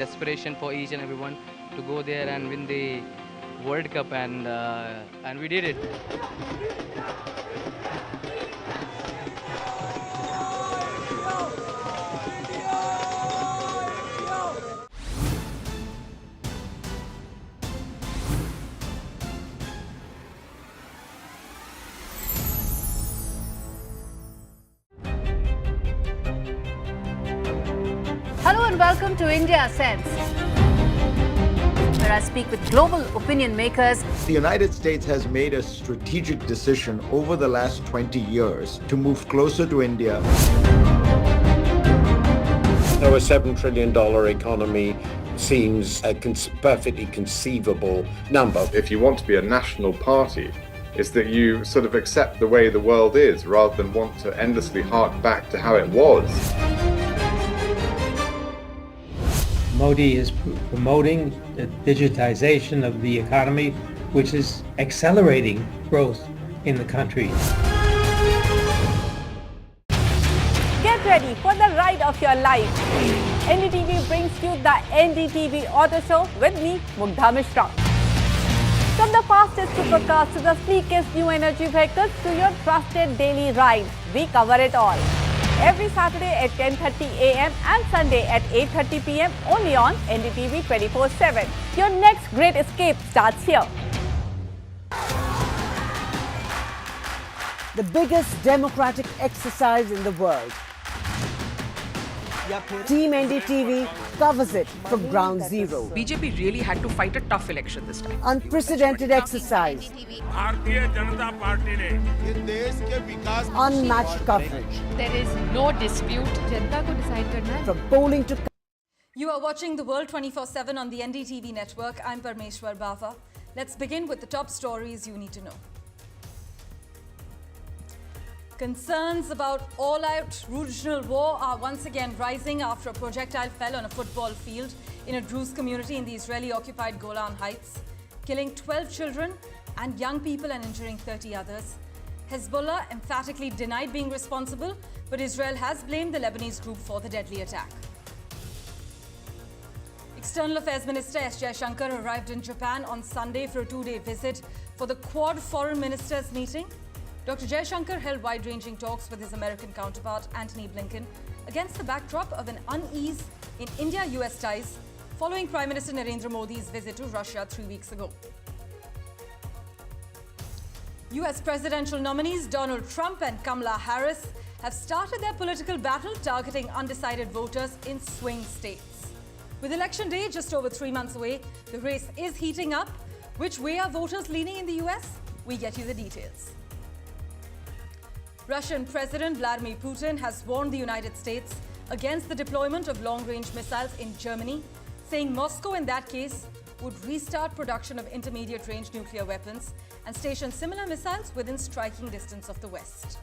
Desperation for each and everyone to go there and win the World Cup, and we did it. Hello and welcome to India Sense, where I speak with global opinion makers. The United States has made a strategic decision over the last 20 years to move closer to India. Though a $7 trillion economy seems a perfectly conceivable number. If you want to be a national party, it's that you sort of accept the way the world is rather than want to endlessly hark back to how it was. Modi is promoting the digitization of the economy, which is accelerating growth in the country. Get ready for the ride of your life. NDTV brings you the NDTV Auto Show with me, Mugdha Mishra. From the fastest supercars to the sleekest new energy vehicles to your trusted daily ride, we cover it all. Every Saturday at 10:30 a.m. and Sunday at 8:30 p.m. only on NDTV 24/7. Your next great escape starts here. The biggest democratic exercise in the world. Team NDTV covers it from ground zero. BJP really had to fight a tough election this time. Unprecedented exercise. Unmatched coverage. There is no dispute. जनता को decide करना है. From polling to You are watching The World 24/7 on the NDTV network. I'm Parmeshwar Bava. Let's begin with the top stories you need to know. Concerns about all-out regional war are once again rising after a projectile fell on a football field in a Druze community in the Israeli-occupied Golan Heights, killing 12 children and young people and injuring 30 others. Hezbollah emphatically denied being responsible, but Israel has blamed the Lebanese group for the deadly attack. External Affairs Minister S. Jaishankar arrived in Japan on Sunday for a two-day visit for the Quad Foreign Ministers meeting. Dr. Jaishankar held wide-ranging talks with his American counterpart, Antony Blinken, against the backdrop of an unease in India-US ties following Prime Minister Narendra Modi's visit to Russia 3 weeks ago. US presidential nominees Donald Trump and Kamala Harris have started their political battle targeting undecided voters in swing states. With Election Day just over 3 months away, the race is heating up. Which way are voters leaning in the US? We get you the details. Russian President Vladimir Putin has warned the United States against the deployment of long-range missiles in Germany, saying Moscow in that case would restart production of intermediate-range nuclear weapons and station similar missiles within striking distance of the West.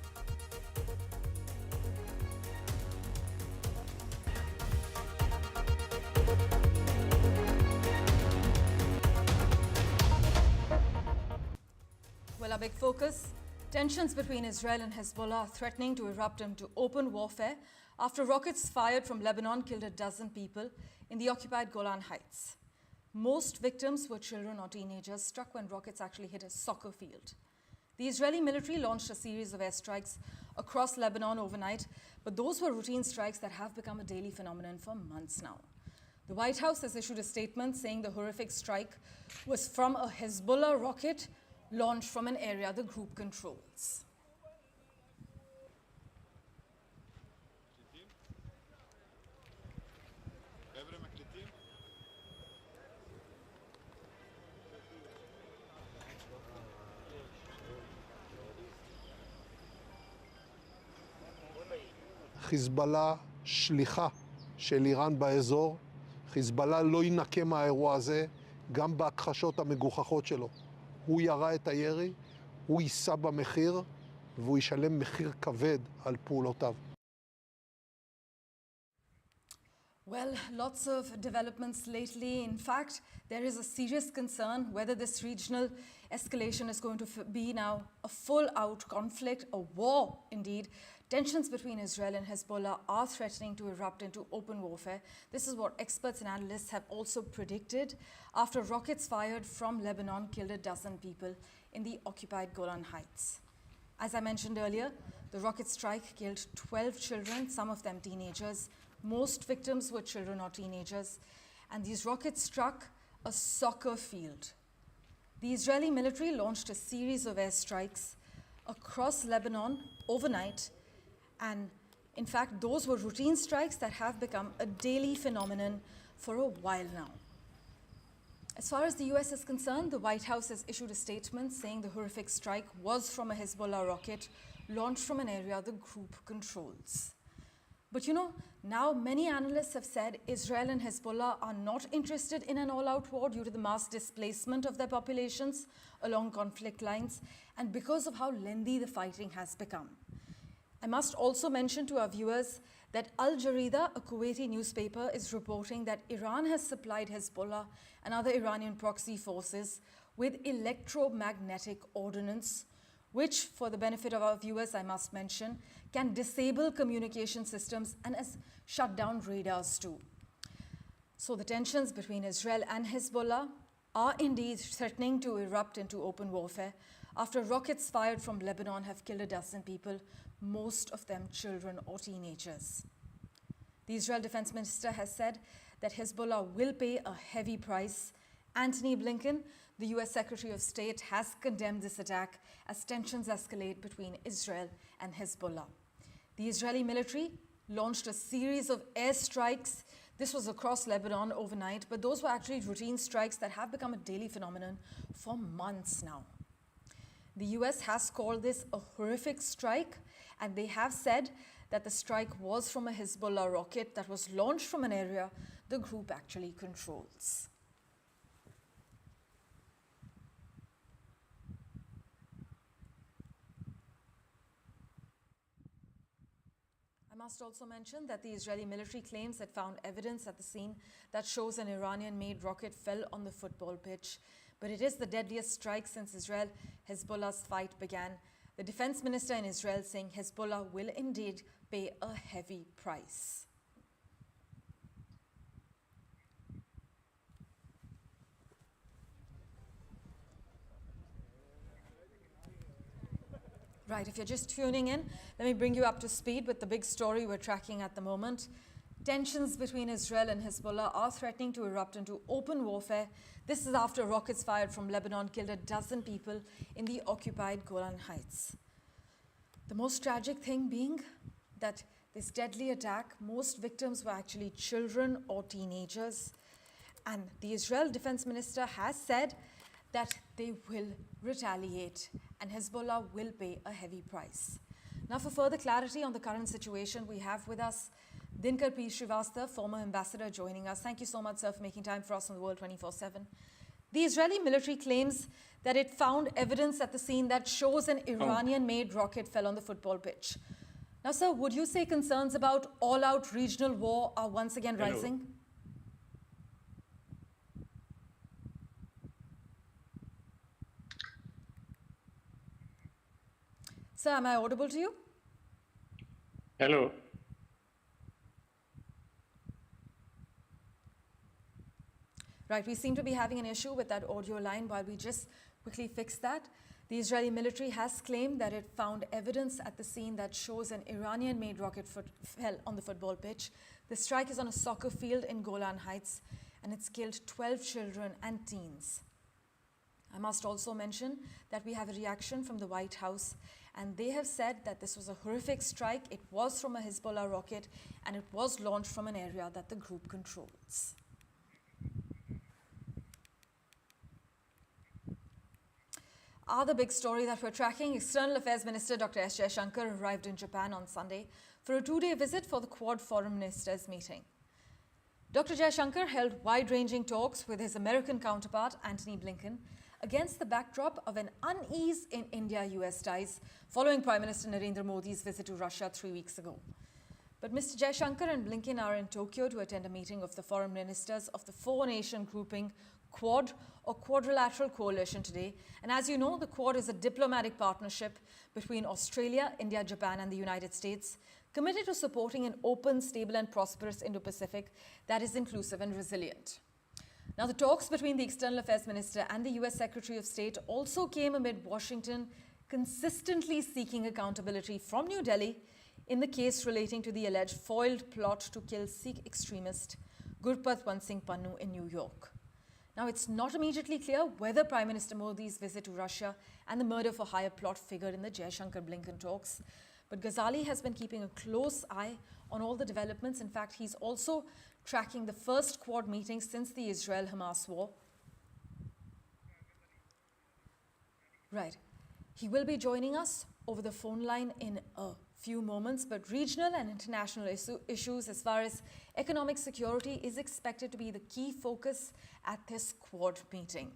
Well, our big focus: tensions between Israel and Hezbollah are threatening to erupt into open warfare after rockets fired from Lebanon killed a dozen people in the occupied Golan Heights. Most victims were children or teenagers struck when rockets actually hit a soccer field. The Israeli military launched a series of airstrikes across Lebanon overnight, but those were routine strikes that have become a daily phenomenon for months now. The White House has issued a statement saying the horrific strike was from a Hezbollah rocket launched from an area the group controls. חיזבאללה שליחה של איראן באזור. חיזבאללה לא ינקה מהאירוע הזה, גם בהכחשות המגוחכות שלו. הוא ירה את הירי, הוא יישא במחיר, והוא ישלם מחיר כבד על פעולותיו. Well, lots of developments lately. In fact, there is a serious concern whether this regional escalation is going to be now a full-out conflict, a war indeed, Tensions between Israel and Hezbollah are threatening to erupt into open warfare. This is what experts and analysts have also predicted after rockets fired from Lebanon killed a dozen people in the occupied Golan Heights. As I mentioned earlier, the rocket strike killed 12 children, some of them teenagers. Most victims were children or teenagers. And these rockets struck a soccer field. The Israeli military launched a series of airstrikes across Lebanon overnight. And in fact, those were routine strikes that have become a daily phenomenon for a while now. As far as the US is concerned, the White House has issued a statement saying the horrific strike was from a Hezbollah rocket launched from an area the group controls. But you know, now many analysts have said Israel and Hezbollah are not interested in an all-out war due to the mass displacement of their populations along conflict lines and because of how lengthy the fighting has become. I must also mention to our viewers that Al Jarida, a Kuwaiti newspaper, is reporting that Iran has supplied Hezbollah and other Iranian proxy forces with electromagnetic ordnance, which, for the benefit of our viewers, I must mention, can disable communication systems and has shut down radars too. So the tensions between Israel and Hezbollah are indeed threatening to erupt into open warfare after rockets fired from Lebanon have killed a dozen people, most of them children or teenagers. The Israel Defense Minister has said that Hezbollah will pay a heavy price. Antony Blinken, the US Secretary of State, has condemned this attack as tensions escalate between Israel and Hezbollah. The Israeli military launched a series of airstrikes. This was across Lebanon overnight, but those were actually routine strikes that have become a daily phenomenon for months now. The US has called this a horrific strike, and they have said that the strike was from a Hezbollah rocket that was launched from an area the group actually controls. I must also mention that the Israeli military claims it found evidence at the scene that shows an Iranian-made rocket fell on the football pitch. But it is the deadliest strike since Israel-Hezbollah's fight began. The defense minister in Israel saying Hezbollah will indeed pay a heavy price. Right, if you're just tuning in, let me bring you up to speed with the big story we're tracking at the moment. Tensions between Israel and Hezbollah are threatening to erupt into open warfare. This is after rockets fired from Lebanon killed a dozen people in the occupied Golan Heights. The most tragic thing being that this deadly attack, most victims were actually children or teenagers. And the Israel Defense Minister has said that they will retaliate and Hezbollah will pay a heavy price. Now, for further clarity on the current situation, we have with us Dinkar P. Srivastava, former ambassador, joining us. Thank you so much, sir, for making time for us on the World 24/7. The Israeli military claims that it found evidence at the scene that shows an Iranian-made rocket fell on the football pitch. Now, sir, would you say concerns about all-out regional war are once again rising? Sir, am I audible to you? Hello. Right, we seem to be having an issue with that audio line. While we just quickly fix that, the Israeli military has claimed that it found evidence at the scene that shows an Iranian-made rocket fell on the football pitch. The strike is on a soccer field in Golan Heights, and it's killed 12 children and teens. I must also mention that we have a reaction from the White House, and they have said that this was a horrific strike. It was from a Hezbollah rocket, and it was launched from an area that the group controls. Other big story that we're tracking, External Affairs Minister Dr. S. Jaishankar arrived in Japan on Sunday for a two-day visit for the Quad Foreign Ministers meeting. Dr. Jaishankar held wide-ranging talks with his American counterpart, Antony Blinken, against the backdrop of an unease in India-US ties following Prime Minister Narendra Modi's visit to Russia 3 weeks ago. But Mr. Jaishankar and Blinken are in Tokyo to attend a meeting of the foreign ministers of the four-nation grouping Quad or quadrilateral coalition today. And as you know, the Quad is a diplomatic partnership between Australia, India, Japan and the United States, committed to supporting an open, stable and prosperous Indo-Pacific that is inclusive and resilient. Now, the talks between the External Affairs Minister and the US Secretary of State also came amid Washington consistently seeking accountability from New Delhi in the case relating to the alleged foiled plot to kill Sikh extremist Gurpatwant Singh Pannu in New York. Now, it's not immediately clear whether Prime Minister Modi's visit to Russia and the murder for hire plot figured in the Jaishankar-Blinken talks. But Ghazali has been keeping a close eye on all the developments. In fact, he's also tracking the first Quad meeting since the Israel-Hamas war. Right. He will be joining us over the phone line in a few moments, but regional and international issues as far as economic security is expected to be the key focus at this Quad meeting.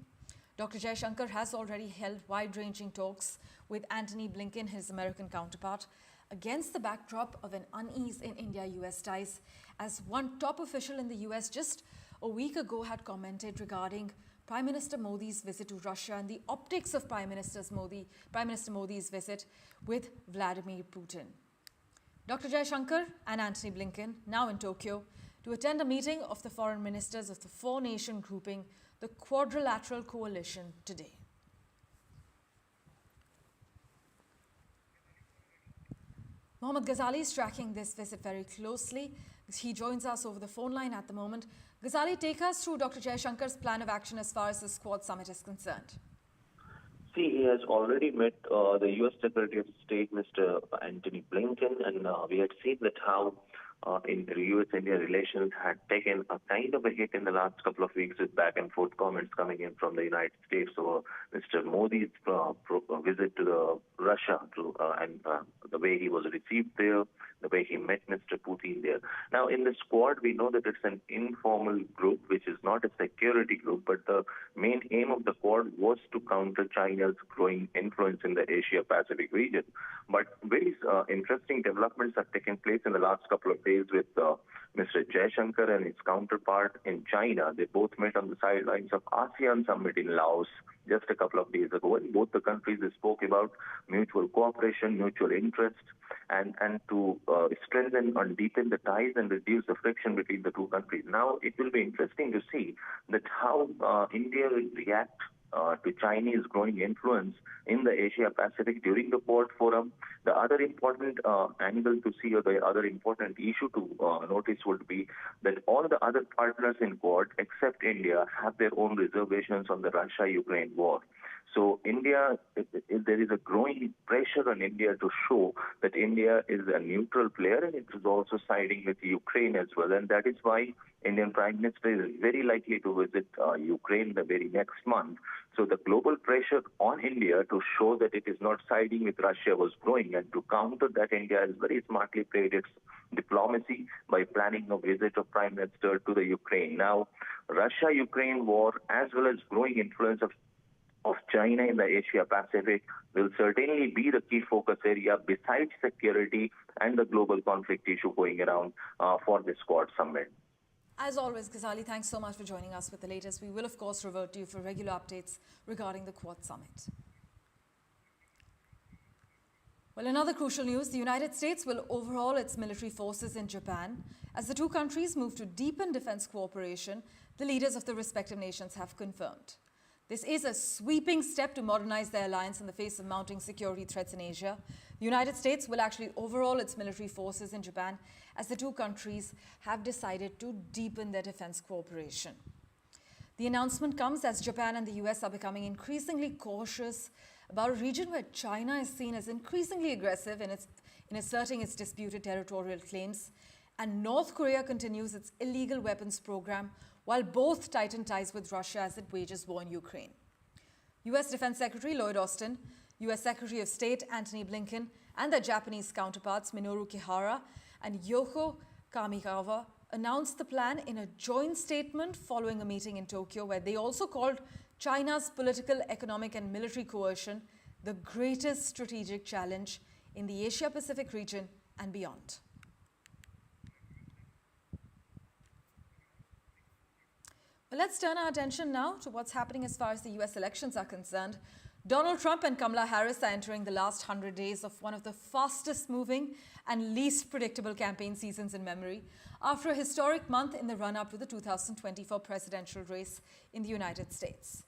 Dr. Jaishankar has already held wide-ranging talks with Antony Blinken, his American counterpart, against the backdrop of an unease in India-US ties, as one top official in the US just a week ago had commented regarding Prime Minister Modi's visit to Russia and the optics of Prime Minister Modi's visit with Vladimir Putin. Dr. Jaishankar and Antony Blinken, now in Tokyo, to attend a meeting of the foreign ministers of the four-nation grouping, the Quadrilateral Coalition, today. Mohammad Ghazali is tracking this visit very closely. He joins us over the phone line at the moment. Ghazali, take us through Dr. Jaishankar's plan of action as far as this Quad summit is concerned. See, he has already met the U.S. Secretary of State, Mr. Antony Blinken, and we had seen that how in U.S.-India relations had taken a kind of a hit in the last couple of weeks with back and forth comments coming in from the United States over Mr. Modi's visit to Russia and the way he was received there, the way he met Mr. Putin there. Now, in this Quad, we know that it's an informal group, which is not a security group, but the main aim of the Quad was to counter China's growing influence in the Asia-Pacific region. But very interesting developments have taken place in the last couple of days with Mr. Jaishankar and his counterpart in China. They both met on the sidelines of ASEAN summit in Laos just a couple of days ago. And both the countries spoke about mutual cooperation, mutual interest, and to strengthen and deepen the ties and reduce the friction between the two countries. Now, it will be interesting to see that how India will react to Chinese growing influence in the Asia-Pacific during the Quad Forum. The other important angle to see, or the other important issue to notice, would be that all the other partners in Quad, except India, have their own reservations on the Russia-Ukraine war. So India, there is a growing pressure on India to show that India is a neutral player, and it is also siding with Ukraine as well. And that is why Indian Prime Minister is very likely to visit Ukraine the very next month. So the global pressure on India to show that it is not siding with Russia was growing, and to counter that, India has very smartly played its diplomacy by planning a visit of Prime Minister to the Ukraine. Now, Russia-Ukraine war, as well as growing influence of China in the Asia-Pacific, will certainly be the key focus area besides security and the global conflict issue going around for this Quad summit. As always, Ghazali, thanks so much for joining us with the latest. We will, of course, revert to you for regular updates regarding the Quad summit. Well, in other crucial news, the United States will overhaul its military forces in Japan. As the two countries move to deepen defense cooperation, the leaders of the respective nations have confirmed. This is a sweeping step to modernize their alliance in the face of mounting security threats in Asia. The United States will actually overhaul its military forces in Japan as the two countries have decided to deepen their defense cooperation. The announcement comes as Japan and the US are becoming increasingly cautious about a region where China is seen as increasingly aggressive in asserting its disputed territorial claims, and North Korea continues its illegal weapons program, while both tighten ties with Russia as it wages war in Ukraine. US Defense Secretary Lloyd Austin, US Secretary of State Antony Blinken, and their Japanese counterparts Minoru Kihara and Yoko Kamikawa announced the plan in a joint statement following a meeting in Tokyo, where they also called China's political, economic and military coercion the greatest strategic challenge in the Asia-Pacific region and beyond. Well, let's turn our attention now to what's happening as far as the US elections are concerned. Donald Trump and Kamala Harris are entering the last 100 days of one of the fastest moving and least predictable campaign seasons in memory, after a historic month in the run-up to the 2024 presidential race in the United States.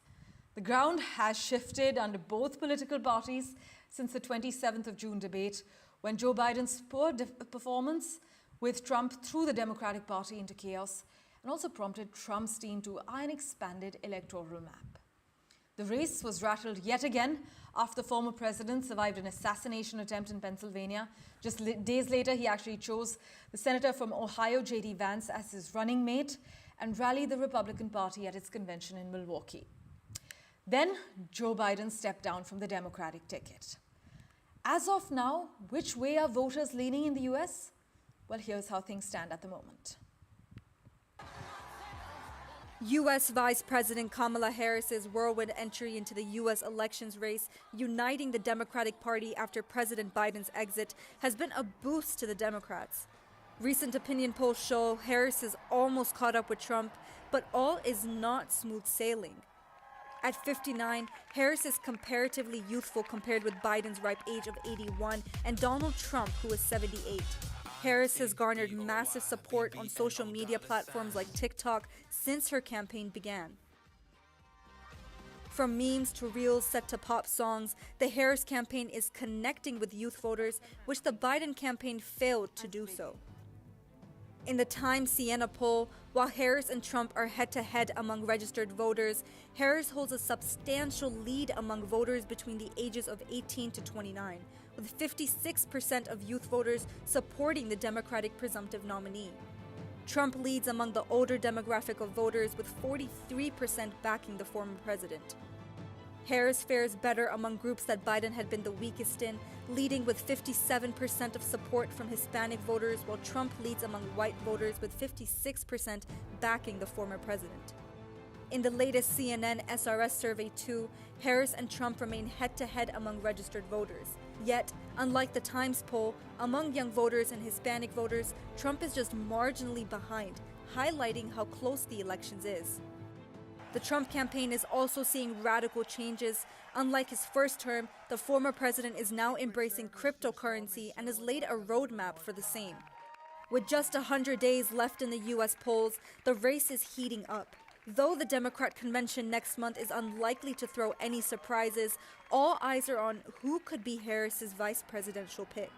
The ground has shifted under both political parties since the 27th of June debate, when Joe Biden's poor performance with Trump threw the Democratic Party into chaos and also prompted Trump's team to eye an expanded electoral map. The race was rattled yet again after the former president survived an assassination attempt in Pennsylvania. Just days later, he actually chose the senator from Ohio, J.D. Vance, as his running mate and rallied the Republican Party at its convention in Milwaukee. Then, Joe Biden stepped down from the Democratic ticket. As of now, which way are voters leaning in the US? Well, here's how things stand at the moment. U.S. Vice President Kamala Harris's whirlwind entry into the U.S. elections race, uniting the Democratic Party after President Biden's exit, has been a boost to the Democrats. Recent opinion polls show Harris is almost caught up with Trump, but all is not smooth sailing. At 59, Harris is comparatively youthful compared with Biden's ripe age of 81 and Donald Trump, who is 78. Harris has garnered massive support on social media platforms like TikTok since her campaign began. From memes to reels set to pop songs, the Harris campaign is connecting with youth voters, which the Biden campaign failed to do so. In the Times Siena poll, while Harris and Trump are head-to-head among registered voters, Harris holds a substantial lead among voters between the ages of 18 to 29, with 56% of youth voters supporting the Democratic presumptive nominee. Trump leads among the older demographic of voters, with 43% backing the former president. Harris fares better among groups that Biden had been the weakest in, leading with 57% of support from Hispanic voters, while Trump leads among white voters with 56% backing the former president. In the latest CNN SRS survey too, Harris and Trump remain head-to-head among registered voters. Yet, unlike the Times poll, among young voters and Hispanic voters, Trump is just marginally behind, highlighting how close the elections is. The Trump campaign is also seeing radical changes. Unlike his first term, the former president is now embracing cryptocurrency and has laid a roadmap for the same. With just 100 days left in the U.S. polls, the race is heating up. Though the Democrat convention next month is unlikely to throw any surprises, all eyes are on who could be Harris's vice presidential pick.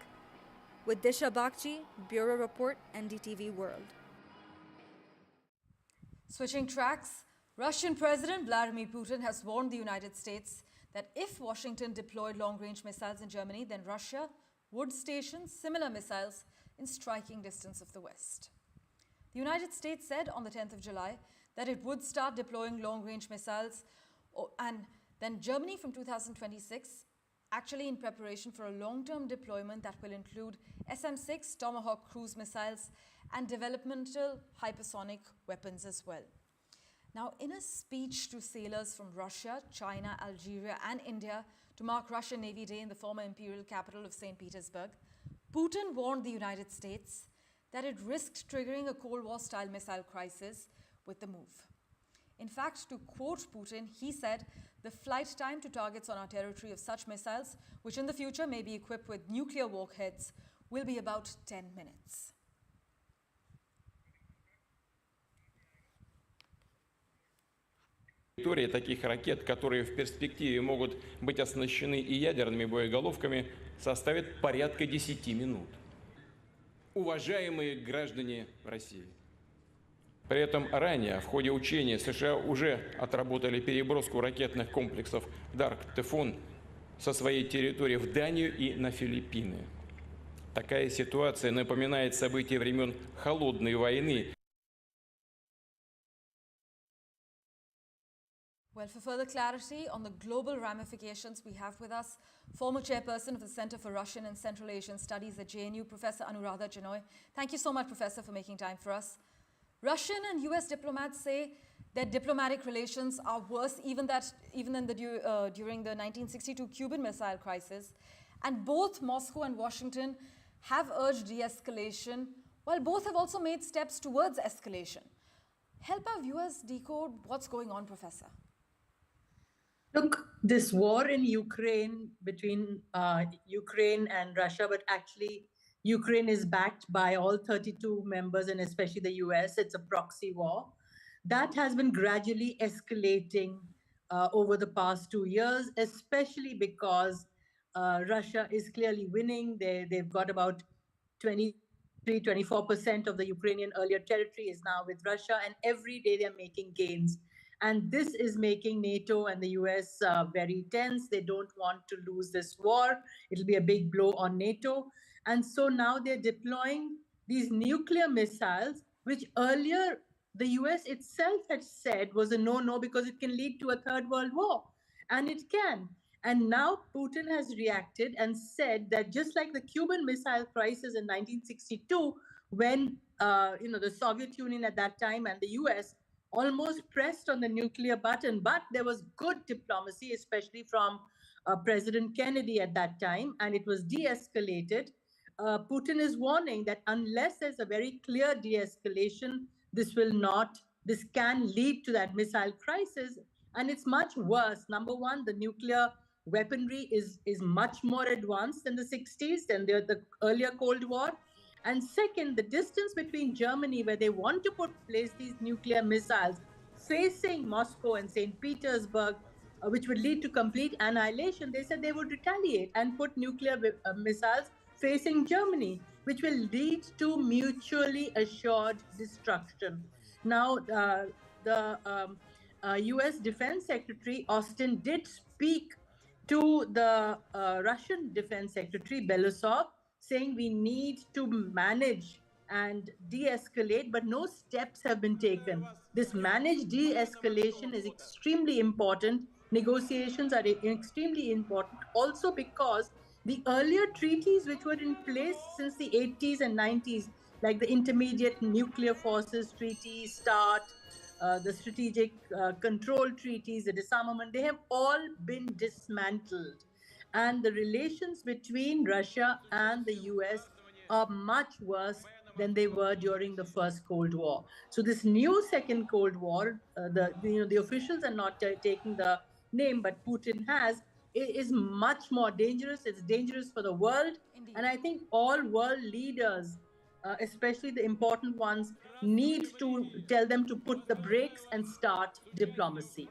With Disha Bakchi, Bureau Report, NDTV World. Switching tracks, Russian President Vladimir Putin has warned the United States that if Washington deployed long-range missiles in Germany, then Russia would station similar missiles in striking distance of the West. The United States said on the 10th of July that it would start deploying long-range missiles, and then Germany from 2026, actually in preparation for a long-term deployment that will include SM-6 Tomahawk cruise missiles and developmental hypersonic weapons as well. Now, in a speech to sailors from Russia, China, Algeria and India to mark Russian Navy Day in the former imperial capital of St. Petersburg, Putin warned the United States that it risked triggering a Cold War-style missile crisis with the move. In fact, to quote Putin, he said, "The flight time to targets on our territory of such missiles, which in the future may be equipped with nuclear warheads, will be about 10 minutes. Таких ракет, которые в перспективе могут быть оснащены и ядерными боеголовками, составит порядка 10 минут. Уважаемые граждане России, при этом ранее в ходе учения США уже отработали переброску ракетных комплексов «Дарк», «Тайфун» со своей территории в Данию и на Филиппины. Такая ситуация напоминает события времен Холодной войны. Well, for further clarity on the global ramifications, we have with us former chairperson of the Center for Russian and Central Asian Studies at JNU, Professor Anuradha Janoy. Thank you so much, Professor, for making time for us. Russian and US diplomats say that diplomatic relations are worse even than during the 1962 Cuban Missile Crisis. And both Moscow and Washington have urged de-escalation, while both have also made steps towards escalation. Help our viewers decode what's going on, Professor. Look, this war in Ukraine between Ukraine and Russia, but actually Ukraine is backed by all 32 members and especially the US. It's a proxy war. That has been gradually escalating over the past 2 years, especially because Russia is clearly winning. They've got about 24% of the Ukrainian earlier territory is now with Russia, and every day they're making gains. And this is making NATO and the US very tense. They don't want to lose this war. It'll be a big blow on NATO. And so now they're deploying these nuclear missiles, which earlier the US itself had said was a no-no because it can lead to a third world war. And it can. And now Putin has reacted and said that just like the Cuban Missile Crisis in 1962, when the Soviet Union at that time and the US almost pressed on the nuclear button, but there was good diplomacy, especially from President Kennedy at that time, and it was de-escalated. Putin is warning that unless there's a very clear de-escalation, this can lead to that missile crisis. And it's much worse. Number one, the nuclear weaponry is much more advanced than the 60s, than the earlier Cold War. And second, the distance between Germany, where they want to place these nuclear missiles facing Moscow and St. Petersburg, which would lead to complete annihilation, they said they would retaliate and put nuclear missiles facing Germany, which will lead to mutually assured destruction. Now, the US Defense Secretary Austin did speak to the Russian Defense Secretary Belousov, saying we need to manage and de-escalate, but no steps have been taken. This managed de-escalation is extremely important. Negotiations are extremely important, also because the earlier treaties which were in place since the 80s and 90s, like the Intermediate Nuclear Forces Treaty, START, the Strategic Control Treaties, the disarmament, they have all been dismantled. And the relations between Russia and the US are much worse than they were during the first Cold War. So this new second Cold War, the officials are not taking the name, but Putin is much more dangerous. It's dangerous for the world. Indeed. And I think all world leaders, especially the important ones, need to tell them to put the brakes and start diplomacy.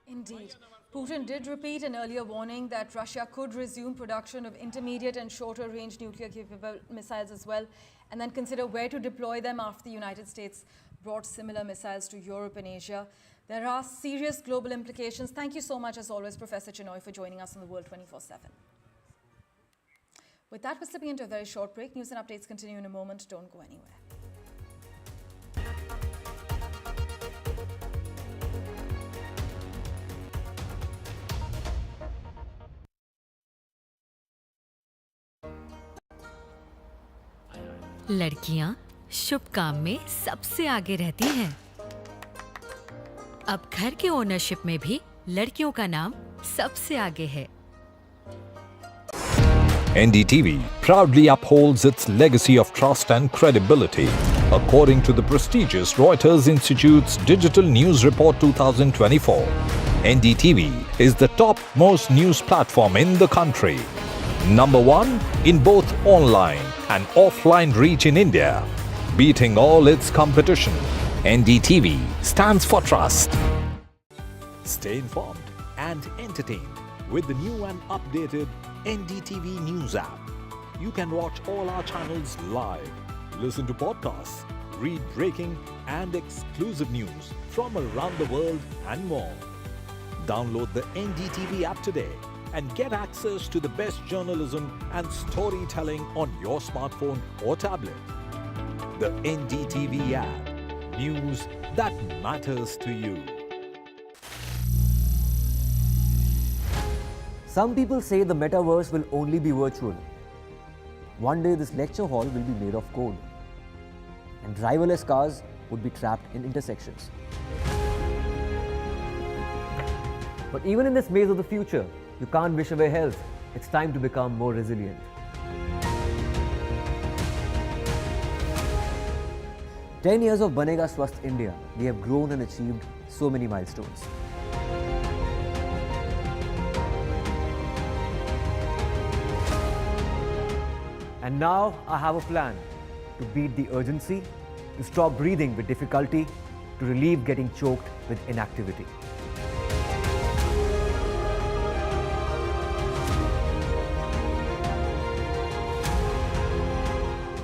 Indeed. Putin did repeat an earlier warning that Russia could resume production of intermediate and shorter range nuclear capable missiles as well, and then consider where to deploy them after the United States brought similar missiles to Europe and Asia. There are serious global implications. Thank you so much, as always, Professor Chinoy, for joining us on The World 24/7. With that, we're slipping into a very short break. News and updates continue in a moment. Don't go anywhere. लड़कियां शुभ काम में सबसे आगे रहती हैं। अब घर के ओनरशिप में भी लड़कियों का नाम सबसे आगे है। NDTV proudly upholds its legacy of trust and credibility. According to the prestigious Reuters Institute's Digital News Report 2024, NDTV is the top-most news platform in the country. Number one in both online and offline reach in India. Beating all its competition, NDTV stands for trust. Stay informed and entertained with the new and updated NDTV News app. You can watch all our channels live, listen to podcasts, read breaking and exclusive news from around the world and more. Download the NDTV app today and get access to the best journalism and storytelling on your smartphone or tablet. The NDTV app. News that matters to you. Some people say the metaverse will only be virtual. One day this lecture hall will be made of code, and driverless cars would be trapped in intersections. But even in this maze of the future, you can't wish away health. It's time to become more resilient. 10 years of Banega Swasth India, we have grown and achieved so many milestones. And now I have a plan to beat the urgency, to stop breathing with difficulty, to relieve getting choked with inactivity.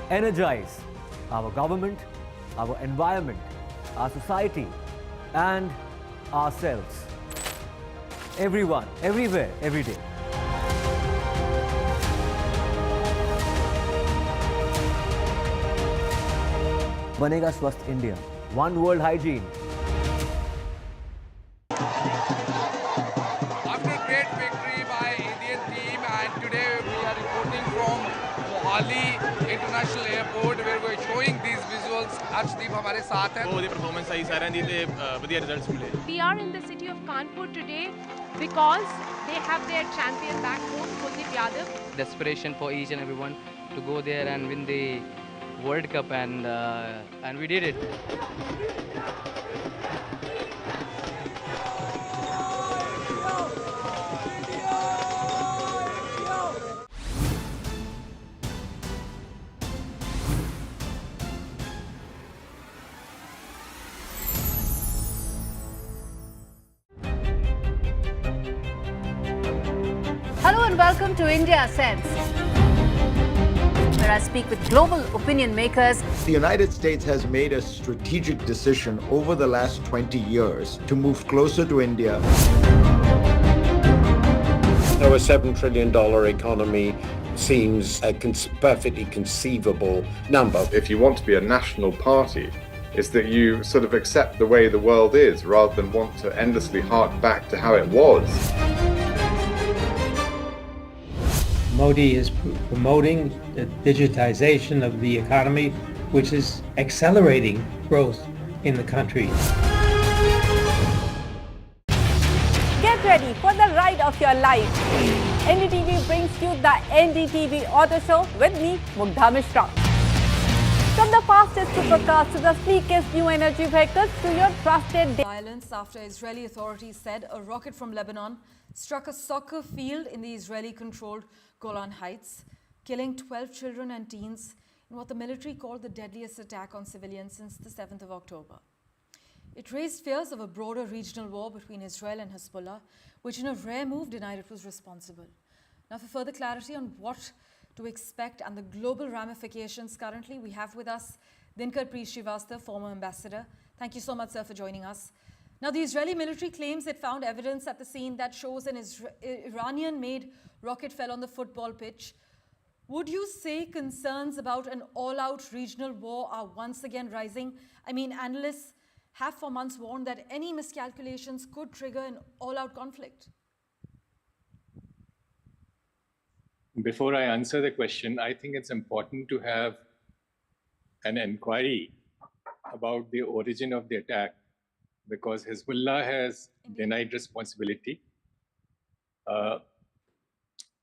Energize our government, our environment, our society, and ourselves. Everyone, everywhere, every day. Banega Swasth India. One world hygiene. After a great victory by Indian team, and today we are reporting from Mohali International Airport, where we are showing these visuals. Arshdeep हमारे साथ हैं. बहुत ही performance सही सारे दी थे बढ़िया results मिले. We are in the city of Kanpur today because they have their champion back home, Kuldeep Yadav. Desperation for each and everyone to go there and win the World Cup, and we did it. Hello and welcome to India Sense, where I speak with global opinion makers. The United States has made a strategic decision over the last 20 years to move closer to India. So a $7 trillion economy seems a perfectly conceivable number. If you want to be a national party, it's that you sort of accept the way the world is rather than want to endlessly hark back to how it was. Modi is promoting the digitization of the economy, which is accelerating growth in the country. Get ready for the ride of your life. NDTV brings you the NDTV Auto Show with me, Mugdha Mishra. From the fastest supercars to the sleekest new energy vehicles to your trusted... Violence after Israeli authorities said a rocket from Lebanon struck a soccer field in the Israeli-controlled Golan Heights, killing 12 children and teens in what the military called the deadliest attack on civilians since the 7th of October. It raised fears of a broader regional war between Israel and Hezbollah, which in a rare move denied it was responsible. Now, for further clarity on what to expect and the global ramifications currently, we have with us Dinkar Srivastava, former ambassador. Thank you so much, sir, for joining us. Now, the Israeli military claims it found evidence at the scene that shows an Iranian-made rocket fell on the football pitch. Would you say concerns about an all-out regional war are once again rising? I mean, analysts have for months warned that any miscalculations could trigger an all-out conflict. Before I answer the question, I think it's important to have an inquiry about the origin of the attack, because Hezbollah has denied responsibility.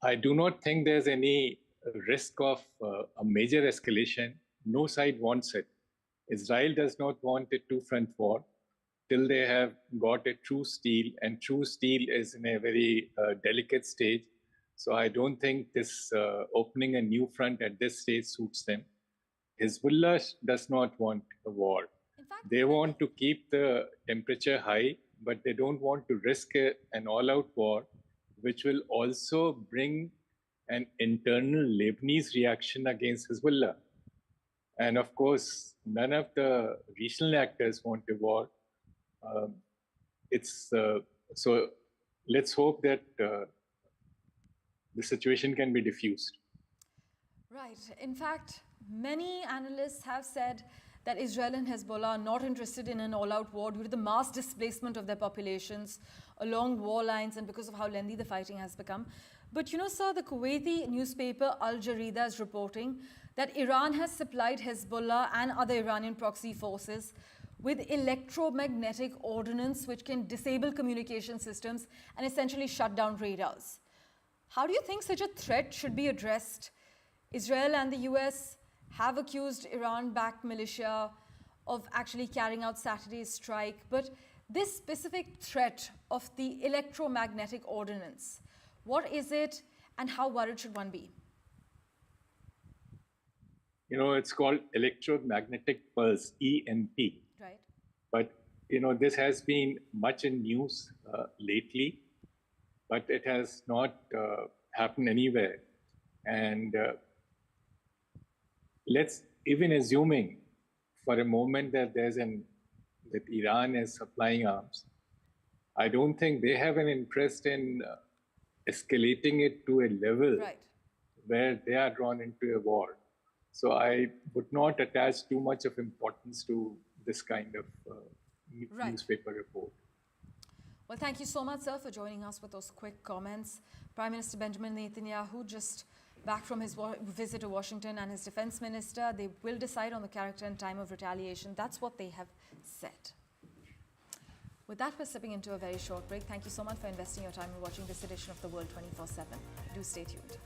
I do not think there's any risk of a major escalation. No side wants it. Israel does not want a two-front war till they have got a truce deal, and truce deal is in a very delicate stage. So I don't think this opening a new front at this stage suits them. Hezbollah does not want a war. They want to keep the temperature high, but they don't want to risk an all-out war, which will also bring an internal Lebanese reaction against Hezbollah. And of course, none of the regional actors want a war. So let's hope that the situation can be diffused. Right. In fact, many analysts have said that Israel and Hezbollah are not interested in an all-out war due to the mass displacement of their populations along war lines and because of how lengthy the fighting has become. But you know, sir, the Kuwaiti newspaper Al Jarida is reporting that Iran has supplied Hezbollah and other Iranian proxy forces with electromagnetic ordnance which can disable communication systems and essentially shut down radars. How do you think such a threat should be addressed? Israel and the US have accused Iran-backed militia of actually carrying out Saturday's strike, but this specific threat of the electromagnetic ordinance, what is it and how worried should one be? You know, it's called electromagnetic pulse, EMP. Right. But, you know, this has been much in news lately, but it has not happened anywhere. And let's, even assuming for a moment that that Iran is supplying arms, I don't think they have an interest in escalating it to a level where they are drawn into a war. So I would not attach too much of importance to this kind of newspaper report. Well, thank you so much, sir, for joining us with those quick comments. Prime Minister Benjamin Netanyahu just back from his visit to Washington, and his defense minister, they will decide on the character and time of retaliation. That's what they have said. With that, we're slipping into a very short break. Thank you so much for investing your time in watching this edition of The World 24/7. Do stay tuned.